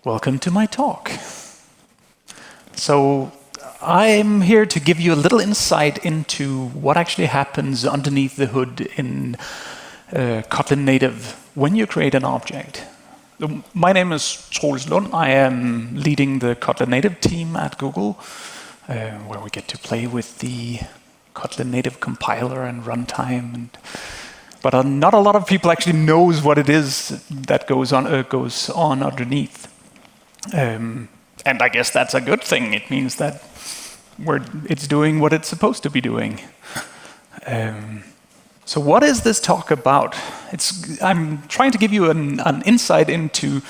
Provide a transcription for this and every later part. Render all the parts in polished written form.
Welcome to my talk. So I'm here to give you a little insight into what actually happens underneath the hood in Kotlin native when you create an object. My name is Troels Lund. I am leading the Kotlin native team at Google, where we get to play with the Kotlin native compiler and runtime. But not a lot of people actually knows what it is that goes on underneath. And I guess that's a good thing. It means that it's doing what it's supposed to be doing. So what is this talk about? I'm trying to give you an insight into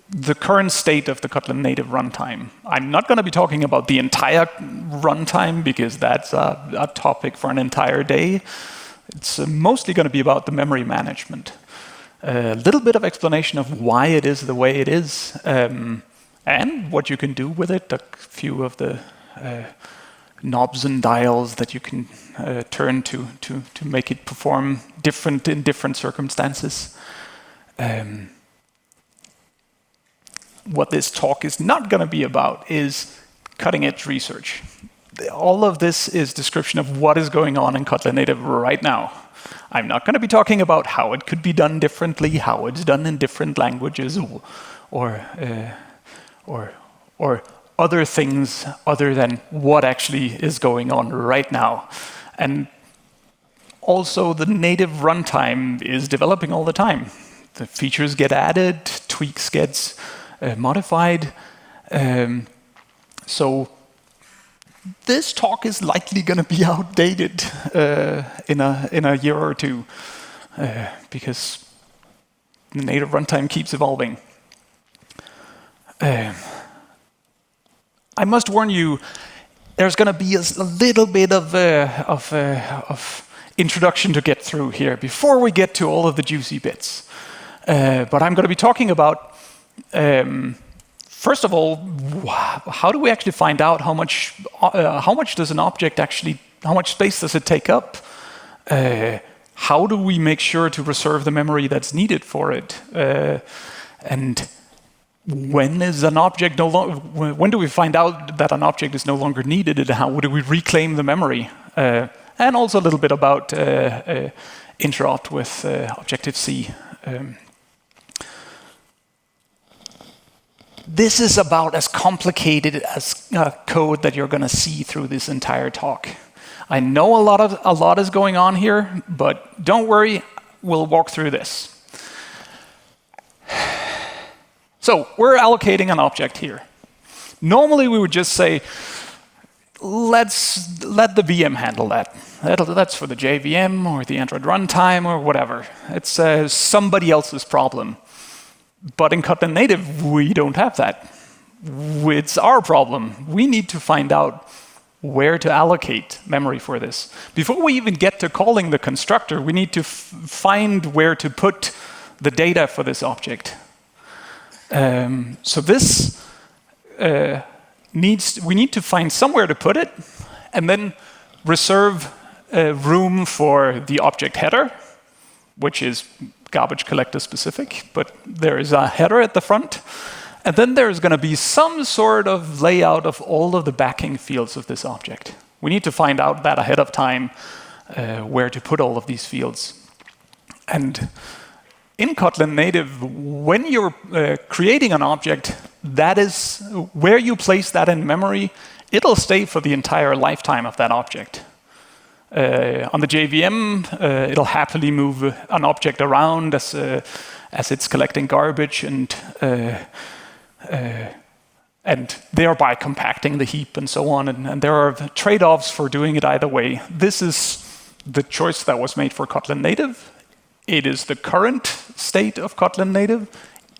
the current state of the Kotlin native runtime. I'm not going to be talking about the entire runtime because that's a topic for an entire day. It's mostly going to be about the memory management. A little bit of explanation of why it is the way it is, and what you can do with it, a few of the knobs and dials that you can turn to make it perform different in different circumstances. What this talk is not going to be about is cutting-edge research. All of this is description of what is going on in Kotlin native right now. I'm not going to be talking about how it could be done differently, how it's done in different languages, or other things other than what actually is going on right now. And also, the native runtime is developing all the time. The features get added, tweaks get modified. So this talk is likely going to be outdated in a year or two because the native runtime keeps evolving. I must warn you, there's going to be a little bit of introduction to get through here before we get to all of the juicy bits. But I'm going to be talking about, first of all, how do we actually find out how much does an object actually, how much space does it take up? How do we make sure to reserve the memory that's needed for it? And when is an object when do we find out that an object is no longer needed, and how do we reclaim the memory? And also a little bit about interop with Objective-C. This is about as complicated as code that you're going to see through this entire talk. I know a lot is going on here, but don't worry, we'll walk through this. So we're allocating an object here. Normally we would just say, let the VM handle that. That's for the JVM or the Android runtime or whatever. It's somebody else's problem. But in Kotlin native, we don't have that. It's our problem. We need to find out where to allocate memory for this. Before we even get to calling the constructor, we need to find where to put the data for this object. So this we need to find somewhere to put it, and then reserve room for the object header, which is garbage collector specific, but there is a header at the front. And then there's going to be some sort of layout of all of the backing fields of this object. We need to find out that ahead of time, where to put all of these fields. And in Kotlin native, when you're creating an object, that is where you place that in memory, it'll stay for the entire lifetime of that object. On the JVM, it'll happily move an object around as it's collecting garbage and thereby compacting the heap and so on. And there are trade-offs for doing it either way. This is the choice that was made for Kotlin native. It is the current state of Kotlin native.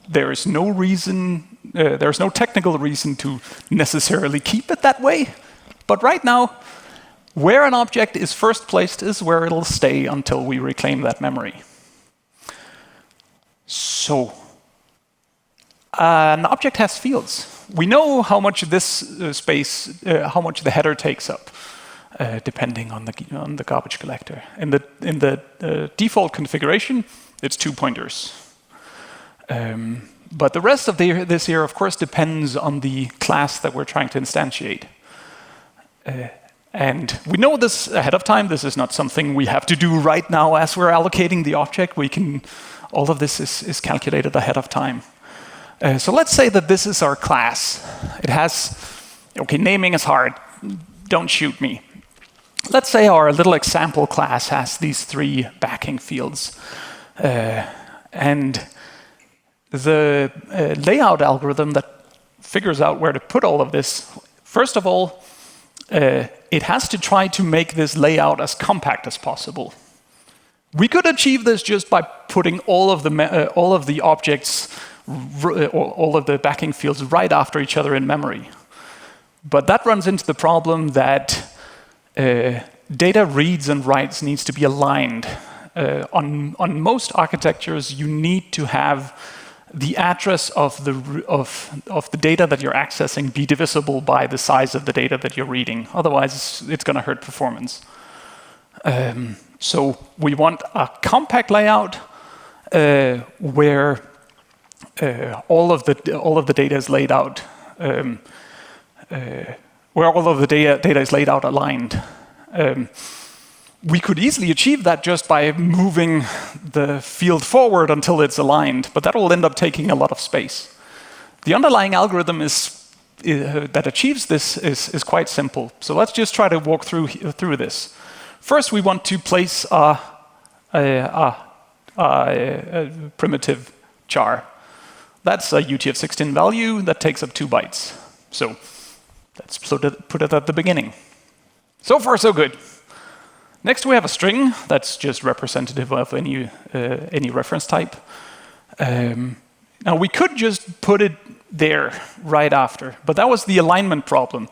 There is no reason, there's no technical reason to necessarily keep it that way. But right now, where an object is first placed is where it'll stay until we reclaim that memory. So, an object has fields. We know how much this space, how much the header takes up, depending on the garbage collector. In the default configuration, it's 2 pointers. But the rest of this here, of course, depends on the class that we're trying to instantiate. And we know this ahead of time. This is not something we have to do right now as we're allocating the object. All of this is calculated ahead of time. So let's say that this is our class. It has, okay, naming is hard. Don't shoot me. Let's say our little example class has these 3 backing fields. And the layout algorithm that figures out where to put all of this, first of all, it has to try to make this layout as compact as possible. We could achieve this just by putting all of the objects, all of the backing fields right after each other in memory. But that runs into the problem that data reads and writes needs to be aligned. On most architectures, you need to have the address of the data that you're accessing be divisible by the size of the data that you're reading. Otherwise, it's going to hurt performance. So we want a compact layout where all of the data is laid out, where all of the data is laid out aligned. We could easily achieve that just by moving the field forward until it's aligned, but that will end up taking a lot of space. The underlying algorithm that achieves this is quite simple. So let's just try to walk through this. First, we want to place a primitive char. That's a UTF-16 value that takes up 2 bytes. So let's put it at the beginning. So far, so good. Next, we have a string that's just representative of any reference type. Now, we could just put it there right after, but that was the alignment problem.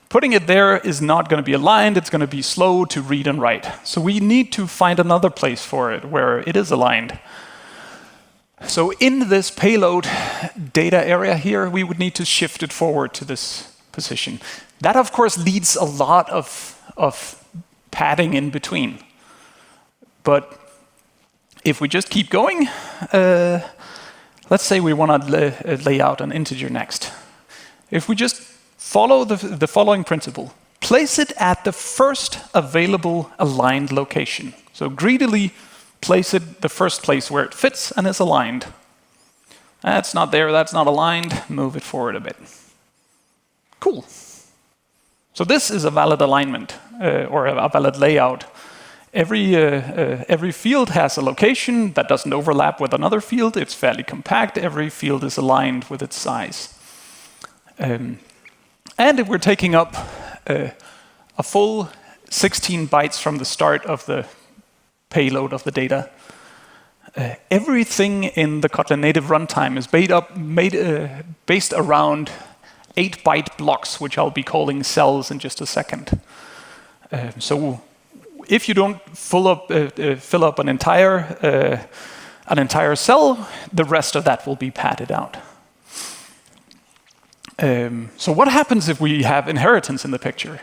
Putting it there is not going to be aligned. It's going to be slow to read and write. So we need to find another place for it where it is aligned. So in this payload data area here, we would need to shift it forward to this position. That, of course, leads a lot of padding in between. But if we just keep going, let's say we want to lay out an integer next. If we just follow the following principle, place it at the first available aligned location. So greedily place it the first place where it fits and is aligned. That's not there, that's not aligned, move it forward a bit. Cool. So this is a valid alignment, or a valid layout. Every field has a location that doesn't overlap with another field. It's fairly compact. Every field is aligned with its size. And if we're taking up a full 16 bytes from the start of the payload of the data, everything in the Kotlin native runtime is based around 8-byte blocks, which I'll be calling cells in just a second. So if you don't fill up an entire cell, the rest of that will be padded out. So what happens if we have inheritance in the picture?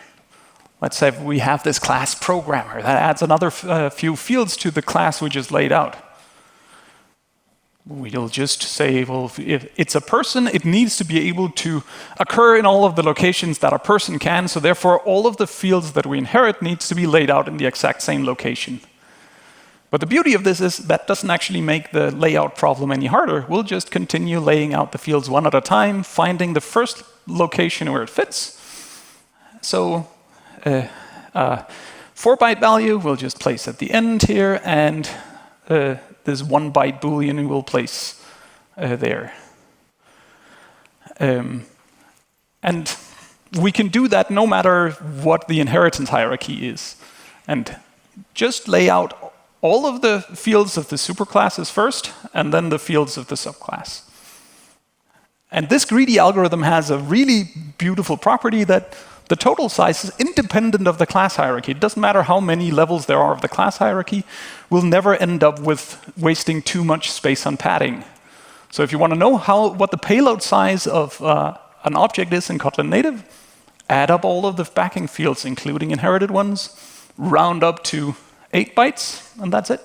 Let's say we have this class programmer that adds another few fields to the class we just laid out. We'll just say, well, if it's a person, it needs to be able to occur in all of the locations that a person can, so therefore all of the fields that we inherit needs to be laid out in the exact same location. But the beauty of this is that doesn't actually make the layout problem any harder. We'll just continue laying out the fields one at a time, finding the first location where it fits. So 4-byte value we'll just place at the end here, and this 1-byte Boolean we will place there. And we can do that no matter what the inheritance hierarchy is. And just lay out all of the fields of the superclasses first, and then the fields of the subclass. And this greedy algorithm has a really beautiful property that the total size is independent of the class hierarchy. It doesn't matter how many levels there are of the class hierarchy. We'll never end up with wasting too much space on padding. So if you want to know what the payload size of an object is in Kotlin native, add up all of the backing fields, including inherited ones, round up to 8 bytes, and that's it.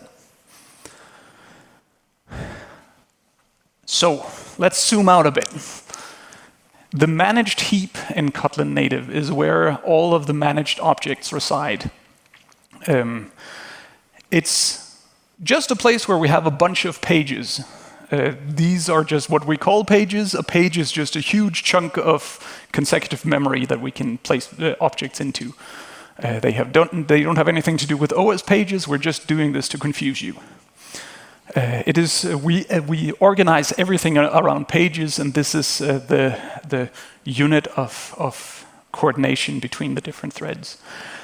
So let's zoom out a bit. The managed heap in Kotlin native is where all of the managed objects reside. It's just a place where we have a bunch of pages. These are just what we call pages. A page is just a huge chunk of consecutive memory that we can place objects into. They don't have anything to do with OS pages. We're just doing this to confuse you. We organize everything around pages, and this is the unit of coordination between the different threads.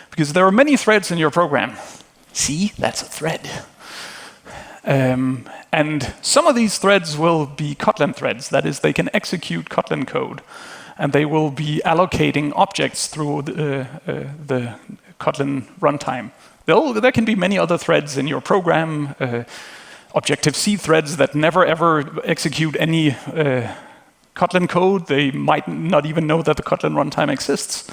Because there are many threads in your program. See, that's a thread. And some of these threads will be Kotlin threads. That is, they can execute Kotlin code. And they will be allocating objects through the Kotlin runtime. There can be many other threads in your program, Objective-C threads that never ever execute any Kotlin code. They might not even know that the Kotlin runtime exists.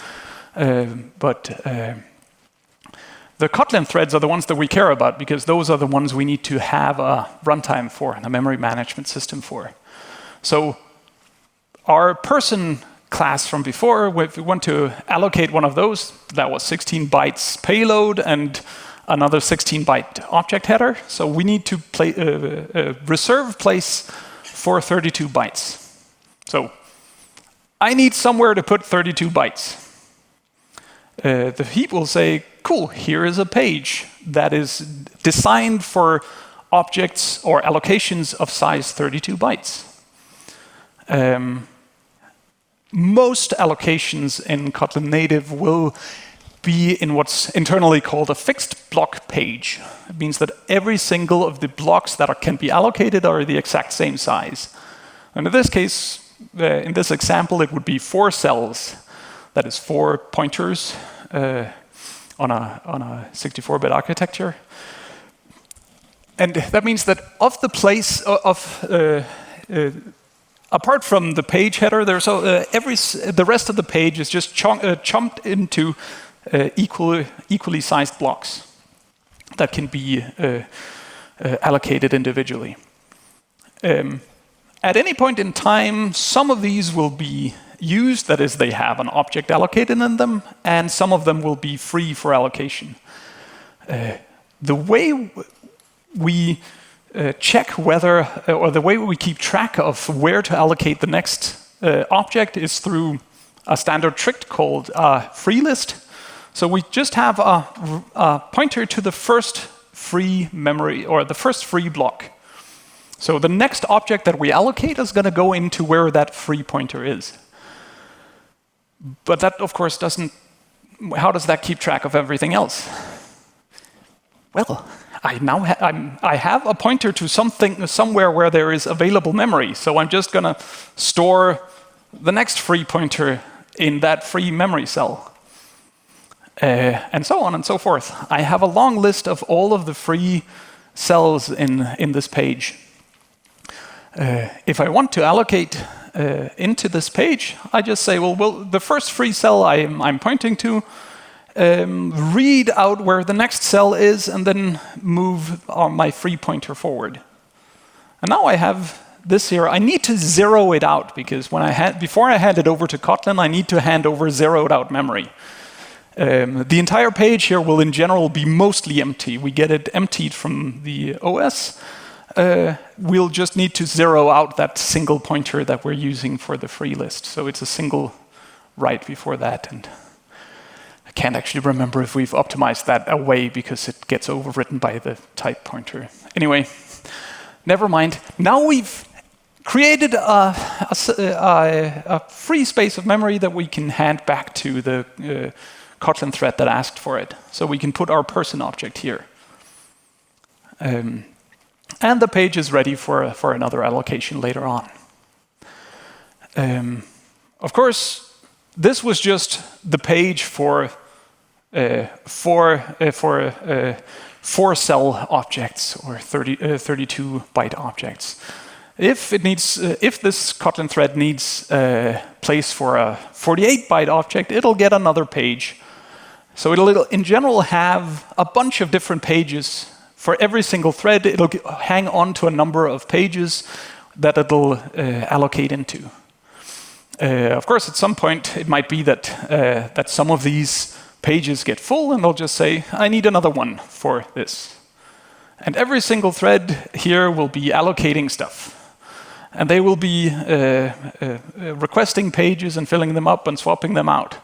The Kotlin threads are the ones that we care about because those are the ones we need to have a runtime for and a memory management system for. So our person class from before, if we want to allocate one of those, that was 16 bytes payload and another 16-byte object header. So we need to reserve place for 32 bytes. So I need somewhere to put 32 bytes. The heap will say, cool, here is a page that is designed for objects or allocations of size 32 bytes. Most allocations in Kotlin native will be in what's internally called a fixed block page. It means that every single of the blocks that can be allocated are the exact same size. And in this case, in this example, it would be 4 cells. That is 4 pointers on a 64-bit architecture. And that means that of the place apart from the page header, the rest of the page is just chunked into equally sized blocks that can be allocated individually. At any point in time, some of these will be used, that is, they have an object allocated in them, and some of them will be free for allocation. The way we check whether, or the way we keep track of where to allocate the next object is through a standard trick called free list. So we just have a pointer to the first free memory, or the first free block. So the next object that we allocate is going to go into where that free pointer is. But that, of course, doesn't. How does that keep track of everything else? Well, I have a pointer to somewhere where there is available memory. So I'm just going to store the next free pointer in that free memory cell. And so on and so forth. I have a long list of all of the free cells in this page. If I want to allocate into this page, I just say, well, the first free cell I'm pointing to, read out where the next cell is, and then move my free pointer forward. And now I have this here. I need to zero it out, because before I hand it over to Kotlin, I need to hand over zeroed out memory. The entire page here will in general be mostly empty. We get it emptied from the OS. We'll just need to zero out that single pointer that we're using for the free list. So it's a single write before that. And I can't actually remember if we've optimized that away because it gets overwritten by the type pointer. Anyway, never mind. Now we've created a free space of memory that we can hand back to the Kotlin thread that asked for it. So we can put our person object here. And the page is ready for another allocation later on. Of course, this was just the page for 4-cell objects or 32-byte objects. If this Kotlin thread needs place for a 48-byte object, it'll get another page. So it'll in general have a bunch of different pages. For every single thread, it'll hang on to a number of pages that it'll allocate into. Of course, at some point, it might be that, that some of these pages get full, and they'll just say, I need another one for this. And every single thread here will be allocating stuff. And they will be requesting pages and filling them up and swapping them out.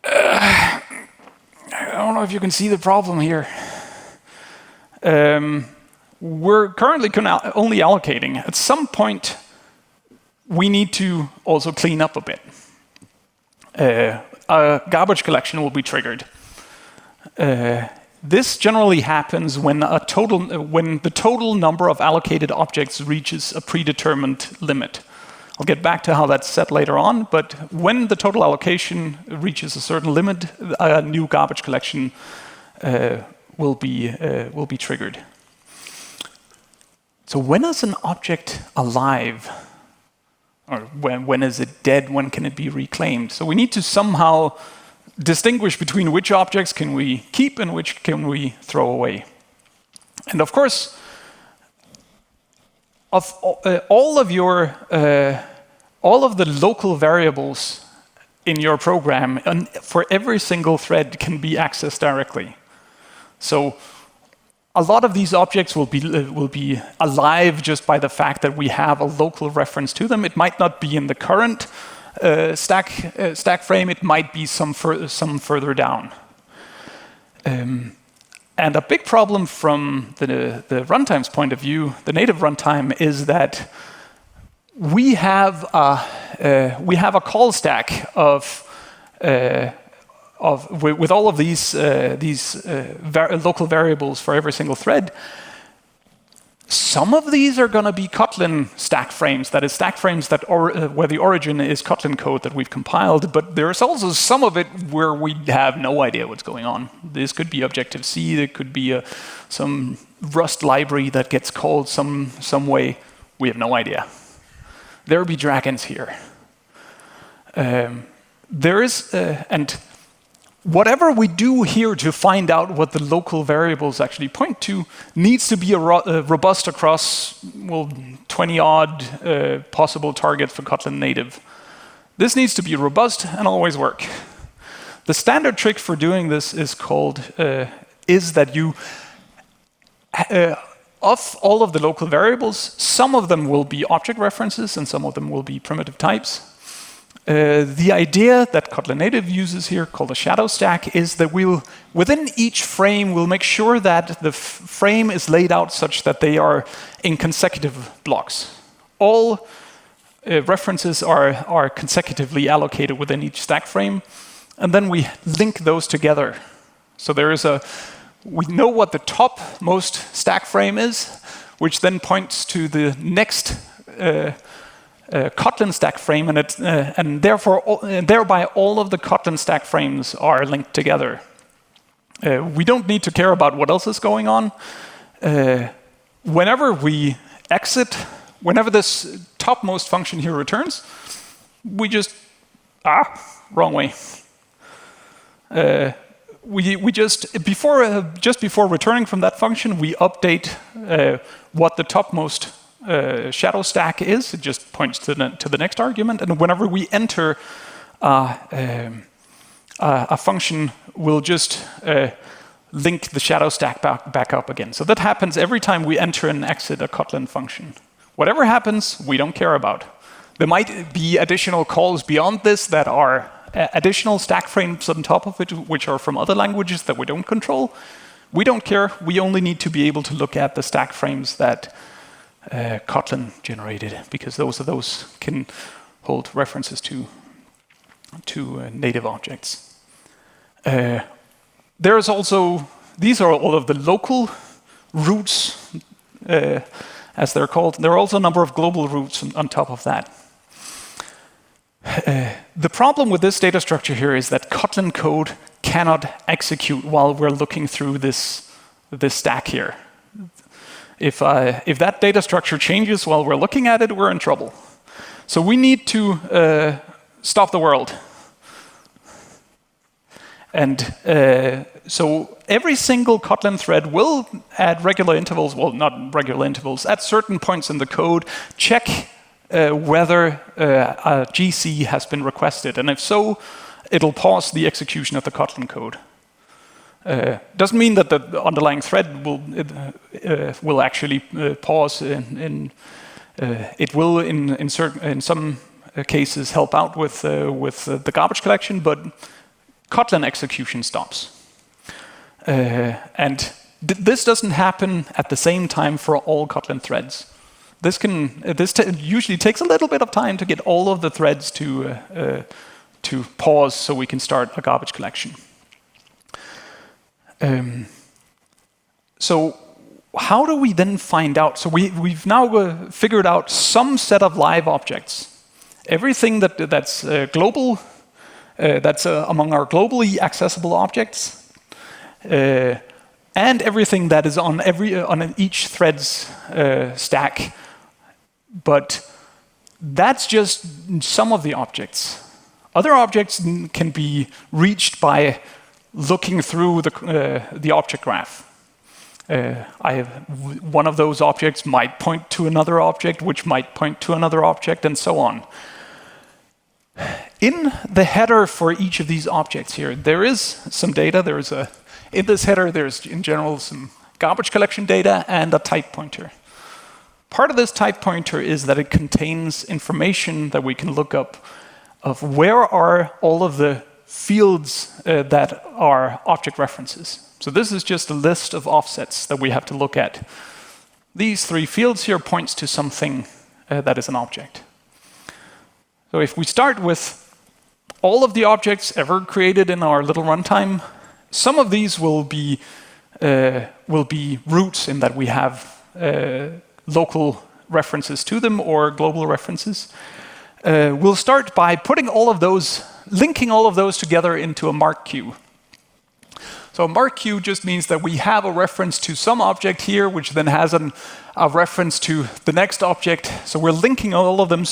I don't know if you can see the problem here. We're currently only allocating. At some point, we need to also clean up a bit. A garbage collection will be triggered. This generally happens when the total number of allocated objects reaches a predetermined limit. I'll get back to how that's set later on, but when the total allocation reaches a certain limit, a new garbage collection will be triggered. So when is an object alive? Or when is it dead? When can it be reclaimed? So we need to somehow distinguish between which objects can we keep and which can we throw away. And of course, of all of the local variables in your program, and for every single thread can be accessed directly. So a lot of these objects will be alive just by the fact that we have a local reference to them. It might not be in the current stack frame. It might be some further down. And a big problem from the runtime's point of view, the native runtime, is that we have a call stack with all of these local variables for every single thread. Some of these are going to be Kotlin stack frames, that is stack frames that where the origin is Kotlin code that we've compiled, but there's also some of it where we have no idea what's going on. This could be Objective-C, there could be some Rust library that gets called some way. We have no idea. There will be dragons here. And whatever we do here to find out what the local variables actually point to needs to be robust across, well, 20-odd possible targets for Kotlin native. This needs to be robust and always work. The standard trick for doing this is that you, of all of the local variables, some of them will be object references and some of them will be primitive types. The idea that Kotlin native uses here, called a shadow stack, is that within each frame, we'll make sure that the frame is laid out such that they are in consecutive blocks. All references are consecutively allocated within each stack frame, and then we link those together. So we know what the topmost stack frame is, which then points to the next Kotlin stack frame, and thereby all of the Kotlin stack frames are linked together. We don't need to care about what else is going on. Whenever we exit, whenever this topmost function here returns, we just wrong way. We just before returning from that function, we update what the topmost shadow stack is. It just points to the next argument, and whenever we enter a function, we'll just link the shadow stack back up again. So that happens every time we enter and exit a Kotlin function. Whatever happens, we don't care about. There might be additional calls beyond this that are additional stack frames on top of it, which are from other languages that we don't control. We don't care. We only need to be able to look at the stack frames that Kotlin generated, because those can hold references to native objects. There's also, these are all of the local roots, as they're called. There are also a number of global roots on top of that. The problem with this data structure here is that Kotlin code cannot execute while we're looking through this stack here. If that data structure changes while we're looking at it, we're in trouble. So we need to stop the world. And so every single Kotlin thread will, at regular intervals, well, not regular intervals, at certain points in the code, check whether a GC has been requested. And if so, it'll pause the execution of the Kotlin code. Doesn't mean that the underlying thread will actually pause. It will, in some cases, help out with the garbage collection, but Kotlin execution stops. And this doesn't happen at the same time for all Kotlin threads. This usually takes a little bit of time to get all of the threads to pause so we can start a garbage collection. So how do we then find out? So we've now figured out some set of live objects. Everything that's global, that's among our globally accessible objects, and everything that is on each thread's stack. But that's just some of the objects. Other objects can be reached by looking through the object graph. One of those objects might point to another object, which might point to another object, and so on. In the header for each of these objects here, there is some data. In this header, there's in general some garbage collection data and a type pointer. Part of this type pointer is that it contains information that we can look up of where are all of the fields that are object references. So this is just a list of offsets that we have to look at. These 3 fields here points to something that is an object. So if we start with all of the objects ever created in our little runtime, some of these will be roots in that we have local references to them or global references. We'll start by putting all of those, linking all of those together into a mark queue. So a mark queue just means that we have a reference to some object here, which then has a reference to the next object. So we're linking all of them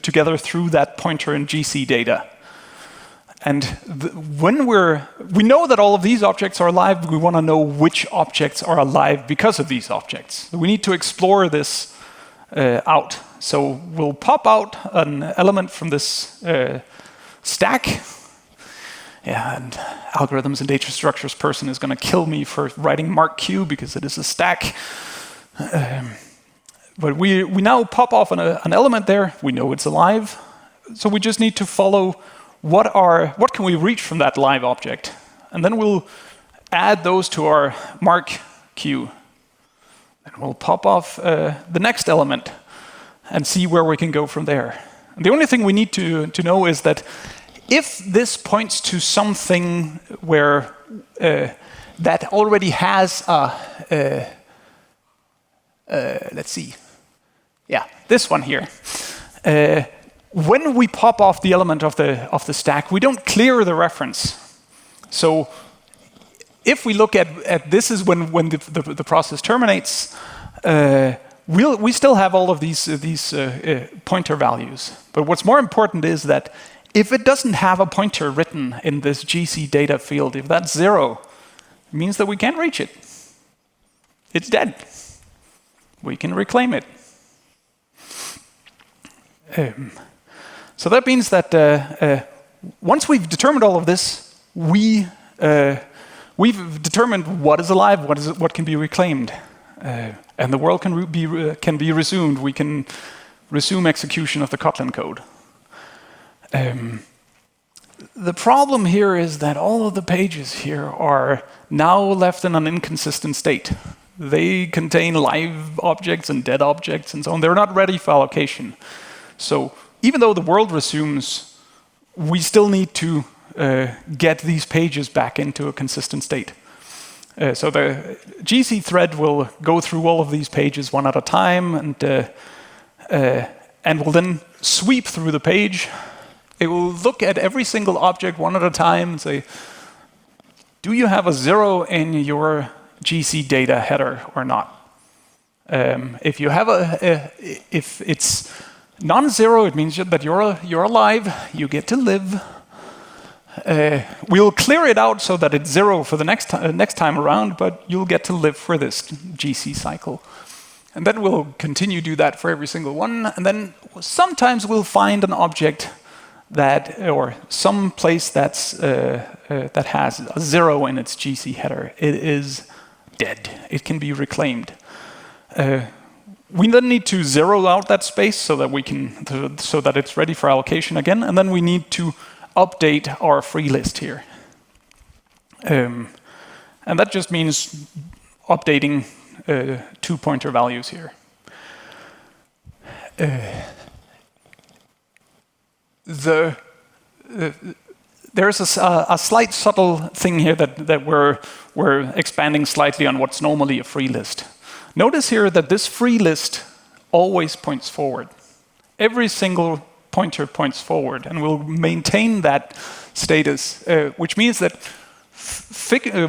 together through that pointer and GC data. And when we know that all of these objects are alive, we want to know which objects are alive because of these objects. We need to explore this out. So we'll pop out an element from this stack. Yeah, and algorithms and data structures person is going to kill me for writing mark Q because it is a stack. But we now pop off an element there. We know it's alive. So we just need to follow what can we reach from that live object. And then we'll add those to our mark queue. And we'll pop off the next element and see where we can go from there. And the only thing we need to know is that if this points to something where that already has a, let's see, yeah, this one here. When we pop off the element of the stack, we don't clear the reference. So if we look at this is when the process terminates, we still have all of these pointer values. But what's more important is that if it doesn't have a pointer written in this GC data field, if that's 0, it means that we can't reach it. It's dead. We can reclaim it. So that means that once we've determined all of this, we've determined what is alive, what can be reclaimed, and the world can be resumed. We can resume execution of the Kotlin code. The problem here is that all of the pages here are now left in an inconsistent state. They contain live objects and dead objects and so on. They're not ready for allocation. So even though the world resumes, we still need to get these pages back into a consistent state. So the GC thread will go through all of these pages one at a time and will then sweep through the page. It will look at every single object one at a time and say, do you have a 0 in your GC data header or not? If you have if it's non-zero, it means that you're alive, you get to live. We'll clear it out so that it's 0 for the next time around, but you'll get to live for this GC cycle. And then we'll continue to do that for every single one. And then sometimes we'll find an object that, or some place that's, that has a 0 in its GC header. It is dead. It can be reclaimed. We then need to zero out that space so that we can, so that it's ready for allocation again. And then we need to update our free list here. And that just means updating 2 pointer values here. There's a slight subtle thing here that we're expanding slightly on what's normally a free list. Notice here that this free list always points forward. Every single pointer points forward, and we'll maintain that status, which means that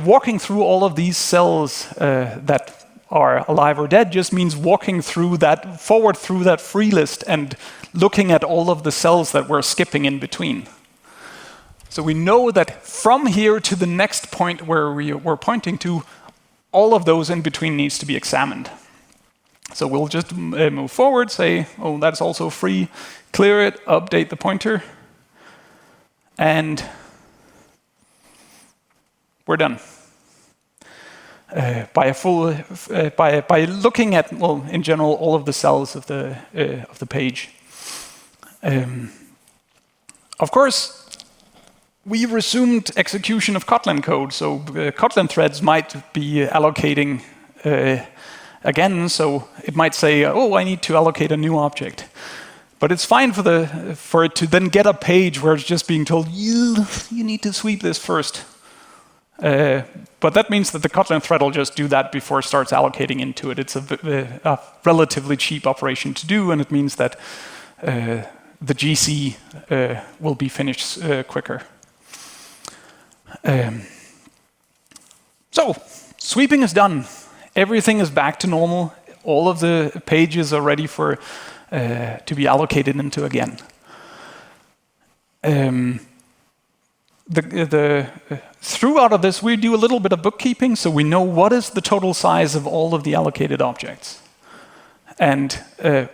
walking through all of these cells that are alive or dead just means walking through that, forward through that free list and looking at all of the cells that we're skipping in between. So we know that from here to the next point where we're pointing to, all of those in between needs to be examined. So we'll just move forward, say, oh, that's also free, clear it, update the pointer, and we're done. By looking at, well, in general, all of the cells of the page. Of course, we resumed execution of Kotlin code, so Kotlin threads might be allocating again, so it might say, oh, I need to allocate a new object. But it's fine for it to then get a page where it's just being told, you need to sweep this first. But that means that the Kotlin thread will just do that before it starts allocating into it. It's a relatively cheap operation to do, and it means that the GC will be finished quicker. So, sweeping is done. Everything is back to normal. All of the pages are ready for to be allocated into again. Throughout of this, we do a little bit of bookkeeping, so we know what is the total size of all of the allocated objects. And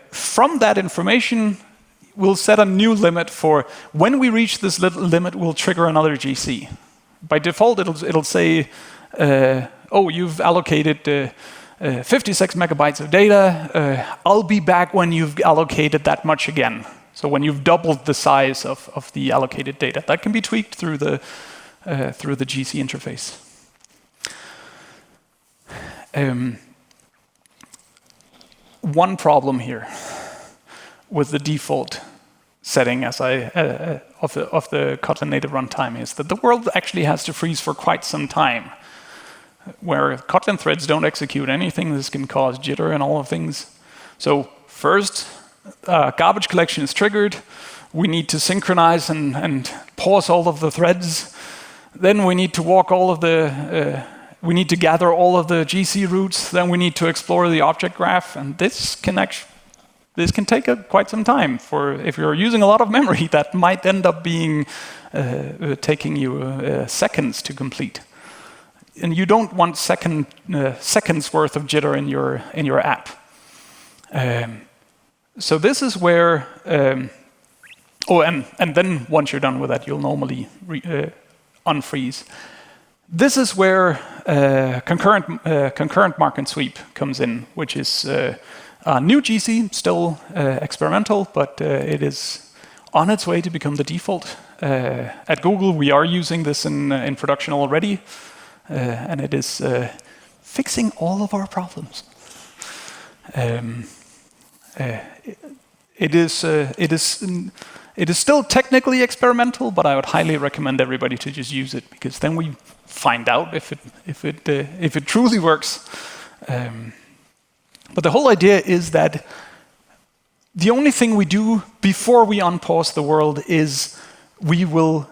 from that information, we'll set a new limit for when we reach this limit, we'll trigger another GC. By default, it'll say, oh, you've allocated 56 megabytes of data. I'll be back when you've allocated that much again. So when you've doubled the size of the allocated data, that can be tweaked through the GC interface. One problem here with the default setting of the Kotlin native runtime is that the world actually has to freeze for quite some time. Where Kotlin threads don't execute anything, this can cause jitter and all of things. So first, garbage collection is triggered. We need to synchronize and pause all of the threads. Then we need to walk all of the, we need to gather all of the GC routes. Then we need to explore the object graph, and this can take quite some time. For if you're using a lot of memory, that might end up being taking you seconds to complete. And you don't want seconds worth of jitter in your app. So this is where, and then once you're done with that, you'll normally unfreeze. This is where concurrent mark and sweep comes in, which is a new GC, still experimental, but it is on its way to become the default. At Google, we are using this in production already, and it is fixing all of our problems. It is still technically experimental, but I would highly recommend everybody to just use it, because then we find out if it truly works. But the whole idea is that the only thing we do before we unpause the world is we will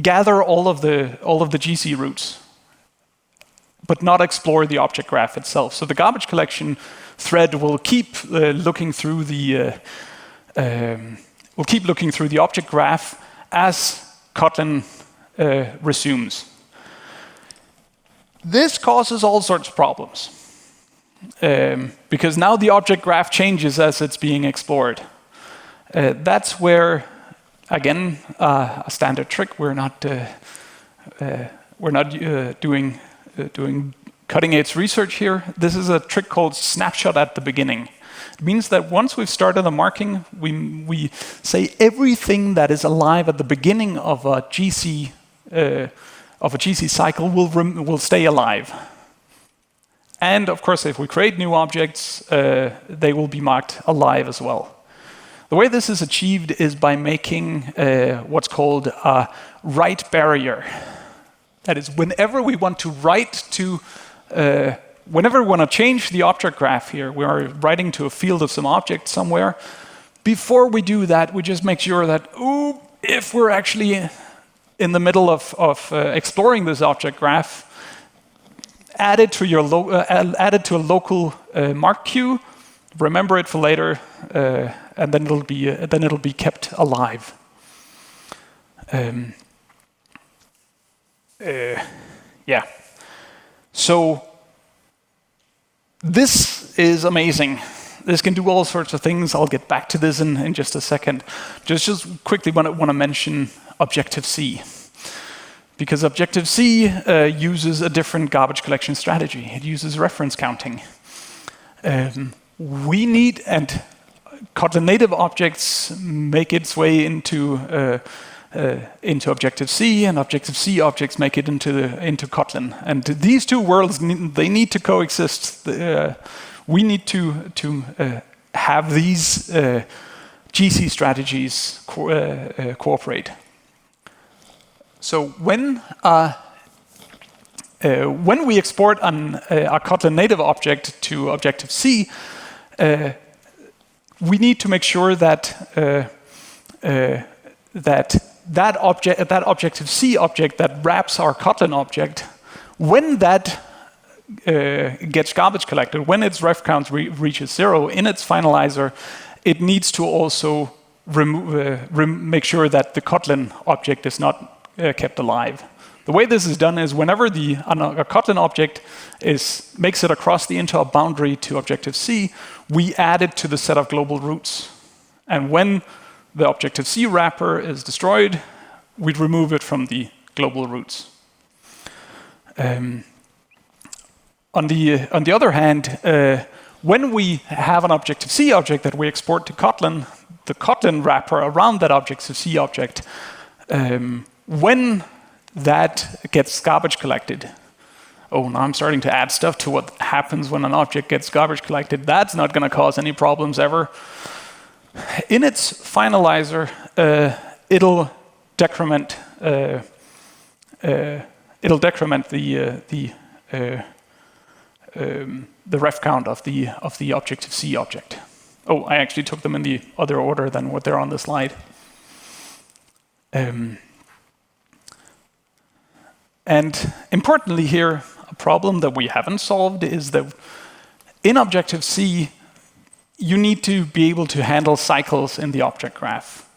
gather all of the GC routes, but not explore the object graph itself. So the garbage collection thread will keep looking through the we'll keep looking through the object graph as Kotlin resumes. This causes all sorts of problems. Because now the object graph changes as it's being explored. That's where, again, a standard trick. We're not doing cutting-edge research here. This is a trick called snapshot at the beginning. It means that once we've started a marking, we say everything that is alive at the beginning of a GC cycle will stay alive. And of course, if we create new objects, they will be marked alive as well. The way this is achieved is by making what's called a write barrier. That is, whenever we want to write to, whenever we want to change the object graph here, we are writing to a field of some object somewhere. Before we do that, we just make sure that, if we're actually in the middle of exploring this object graph, add it to a local mark queue, remember it for later, and then it'll be kept alive. Yeah. So this is amazing. This can do all sorts of things. I'll get back to this in just a second. Just quickly want to mention Objective-C. Because Objective-C uses a different garbage collection strategy. It uses reference counting. We need, and Kotlin native objects make its way into Objective-C, and Objective-C objects make it into Kotlin. And these two worlds, they need to coexist. We need to have these GC strategies cooperate. So when we export a Kotlin native object to Objective-C, we need to make sure that that Objective-C object that wraps our Kotlin object, when that gets garbage collected, when its ref count reaches 0 in its finalizer, it needs to also make sure that the Kotlin object is not kept alive. The way this is done is whenever a Kotlin object makes it across the interop boundary to Objective-C, we add it to the set of global roots. And when the Objective-C wrapper is destroyed, we remove it from the global roots. On the other hand, when we have an Objective-C object that we export to Kotlin, the Kotlin wrapper around that Objective-C object, when that gets garbage collected, now I'm starting to add stuff to what happens when an object gets garbage collected. That's not going to cause any problems ever. In its finalizer, it'll decrement the ref count of the Objective-C object. I actually took them in the other order than what they're on the slide. And importantly here, a problem that we haven't solved is that in Objective-C, you need to be able to handle cycles in the object graph.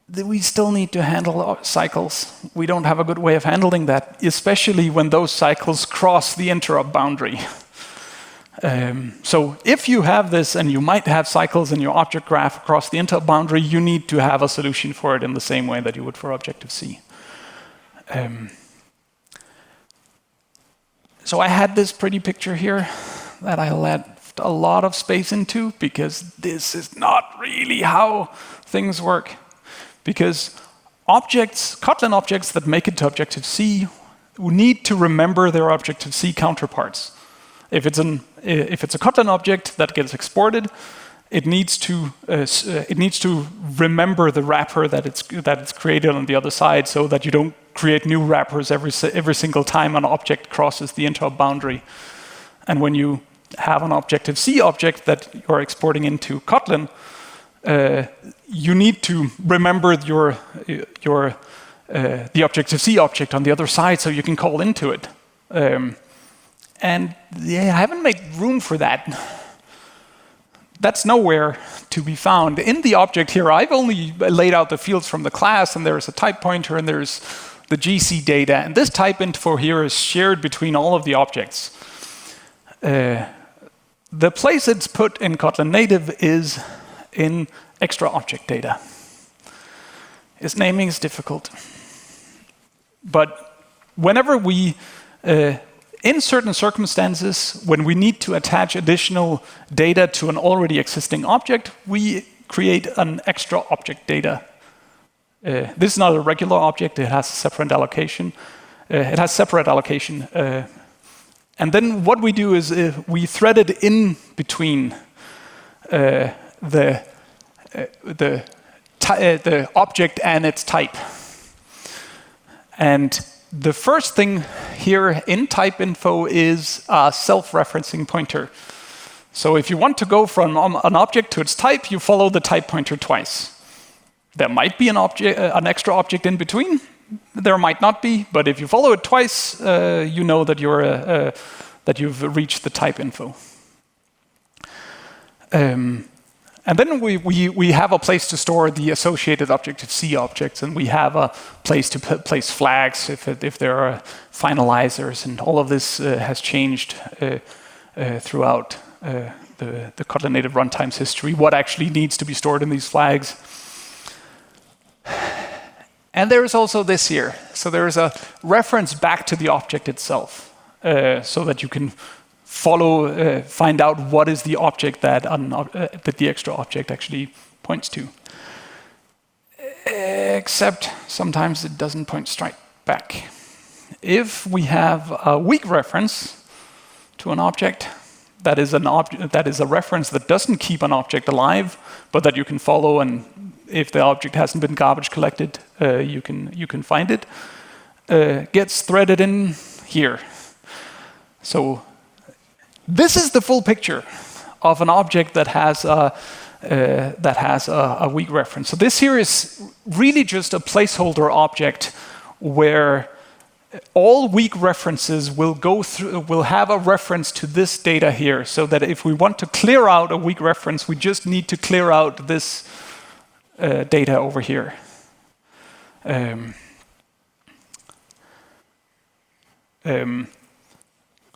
We still need to handle cycles. We don't have a good way of handling that, especially when those cycles cross the interop boundary. So if you have this, and you might have cycles in your object graph across the interop boundary, you need to have a solution for it in the same way that you would for Objective-C. So I had this pretty picture here that I left a lot of space into, because this is not really how things work. Because Kotlin objects that make it to Objective-C need to remember their Objective-C counterparts. If it's a Kotlin object that gets exported, it needs to remember the wrapper that it's created on the other side, so that you don't create new wrappers every single time an object crosses the interop boundary. And when you have an Objective-C object that you're exporting into Kotlin, you need to remember the Objective-C object on the other side so you can call into it. And I haven't made room for that. that's nowhere to be found. In the object here, I've only laid out the fields from the class, and there's a type pointer, and there's the GC data. And this type info here is shared between all of the objects. The place it's put in Kotlin native is in extra object data. Its naming is difficult. But whenever we, in certain circumstances, when we need to attach additional data to an already existing object, we create an extra object data. This is not a regular object, it has separate allocation. And then what we do is we thread it in between the object and its type. And the first thing here in type info is a self-referencing pointer. So if you want to go from an object to its type, you follow the type pointer twice. There might be an extra object in between. There might not be, but if you follow it twice, you know that that you've reached the type info. And then we have a place to store the associated Objective-C objects, and we have a place to place flags if there are finalizers, and all of this has changed throughout the Kotlin native runtime's history, what actually needs to be stored in these flags. And there is also this here. So there is a reference back to the object itself, so that you can find out what is the object that the extra object actually points to. Except sometimes it doesn't point straight back. If we have a weak reference to an object, that is a reference that doesn't keep an object alive, but that you can follow, and if the object hasn't been garbage collected, you can find it. Gets threaded in here. So this is the full picture of an object that has a weak reference. So this here is really just a placeholder object where all weak references will have a reference to this data here, so that if we want to clear out a weak reference, we just need to clear out this data over here.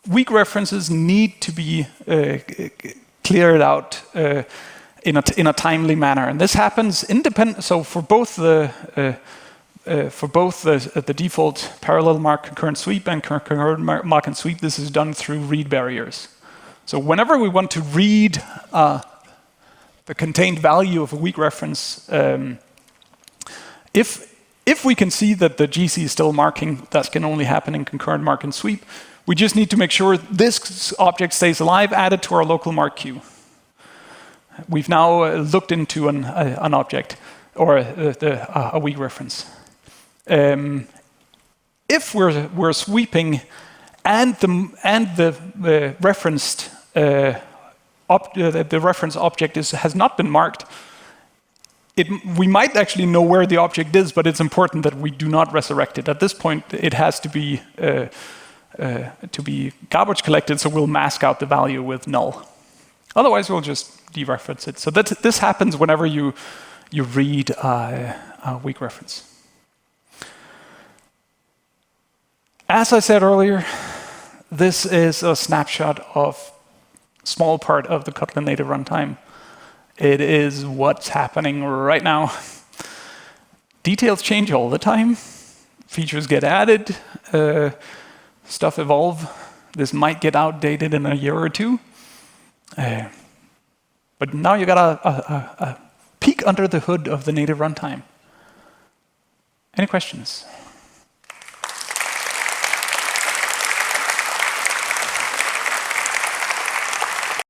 Weak references need to be cleared out in a timely manner, and this happens independent. So for both the default parallel mark concurrent sweep and concurrent mark and sweep, this is done through read barriers. So whenever we want to read the contained value of a weak reference, if we can see that the GC is still marking, that can only happen in concurrent mark and sweep, we just need to make sure this object stays alive, add it to our local mark queue. We've now looked into an object or a weak reference. If we're sweeping and the referenced the reference object has not been marked, we might actually know where the object is, but it's important that we do not resurrect it. At this point, it has to be garbage collected, so we'll mask out the value with null. Otherwise, we'll just dereference it. So this happens whenever you read a weak reference. As I said earlier, this is a snapshot of small part of the Kotlin native runtime. It is what's happening right now. Details change all the time. Features get added. Stuff evolve. This might get outdated in a year or two. But now you got a peek under the hood of the native runtime. Any questions?